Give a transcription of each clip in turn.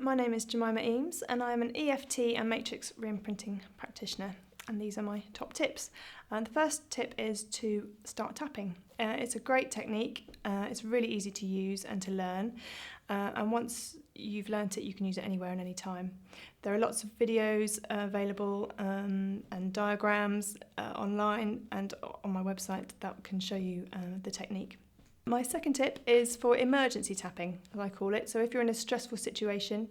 My name is Jemima Eames and I'm an EFT and matrix reimprinting practitioner, and these are my top tips. The first tip is to start tapping. It's a great technique, it's really easy to use and to learn, and once you've learnt it you can use it anywhere and any time. There are lots of videos available and diagrams online and on my website that can show you the technique. My second tip is for emergency tapping, as I call it. So if you're in a stressful situation,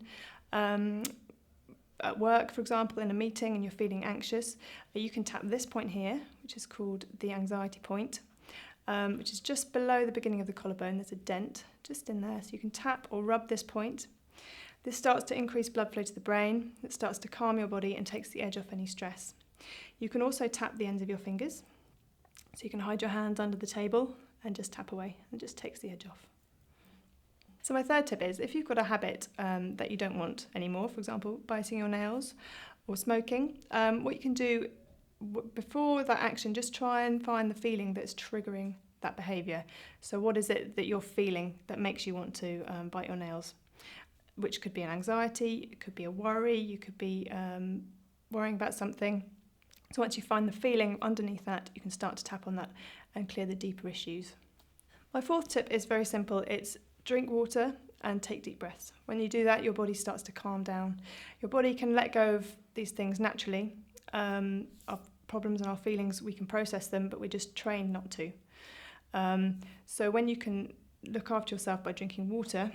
at work, for example, in a meeting and you're feeling anxious, you can tap this point here, which is called the anxiety point, which is just below the beginning of the collarbone. There's a dent just in there, so you can tap or rub this point. This starts to increase blood flow to the brain, it starts to calm your body and takes the edge off any stress. You can also tap the ends of your fingers, so you can hide your hands under the table and just tap away, and it just takes the edge off. So my third tip is, if you've got a habit that you don't want anymore, for example, biting your nails or smoking, what you can do before that action, just try and find the feeling that's triggering that behaviour. So what is it that you're feeling that makes you want to bite your nails? Which could be an anxiety, it could be a worry, you could be worrying about something. So once you find the feeling underneath that, you can start to tap on that and clear the deeper issues. My fourth tip is very simple. It's drink water and take deep breaths. When you do that, your body starts to calm down. Your body can let go of these things naturally. Our problems and our feelings, we can process them, but we're just trained not to. So when you can look after yourself by drinking water,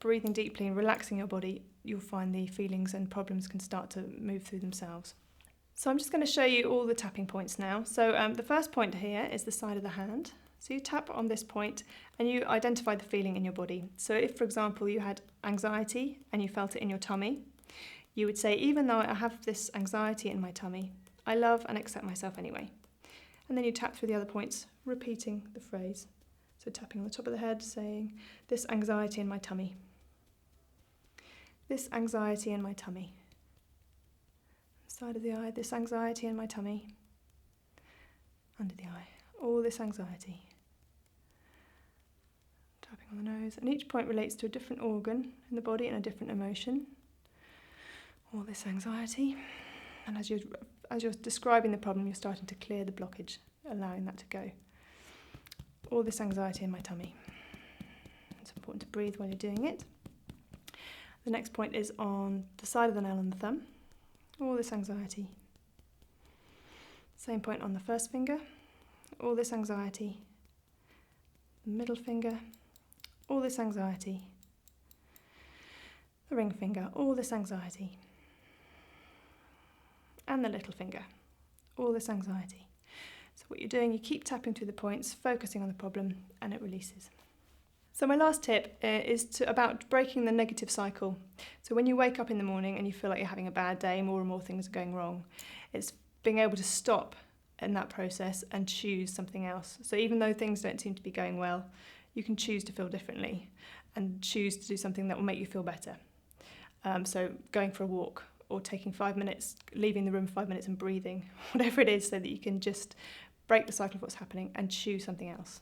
breathing deeply and relaxing your body, you'll find the feelings and problems can start to move through themselves. So I'm just going to show you all the tapping points now. So the first point here is the side of the hand. So you tap on this point and you identify the feeling in your body. So if, for example, you had anxiety and you felt it in your tummy, you would say, even though I have this anxiety in my tummy, I love and accept myself anyway. And then you tap through the other points, repeating the phrase. So tapping on the top of the head, saying, this anxiety in my tummy. This anxiety in my tummy. Side of the eye, this anxiety in my tummy. Under the eye, all this anxiety. Tapping on the nose, and each point relates to a different organ in the body and a different emotion. All this anxiety, and as you're describing the problem, you're starting to clear the blockage, allowing that to go. All this anxiety in my tummy. It's important to breathe while you're doing it. The next point is on the side of the nail on the thumb. All this anxiety. Same point on the first finger. All this anxiety. The middle finger. All this anxiety. The ring finger. All this anxiety. And the little finger. All this anxiety. So what you're doing, you keep tapping through the points, focusing on the problem, and it releases. So my last tip is about breaking the negative cycle. So when you wake up in the morning and you feel like you're having a bad day, more and more things are going wrong, it's being able to stop in that process and choose something else. So even though things don't seem to be going well, you can choose to feel differently and choose to do something that will make you feel better. So going for a walk or taking 5 minutes, leaving the room 5 minutes and breathing, whatever it is, so that you can just break the cycle of what's happening and choose something else.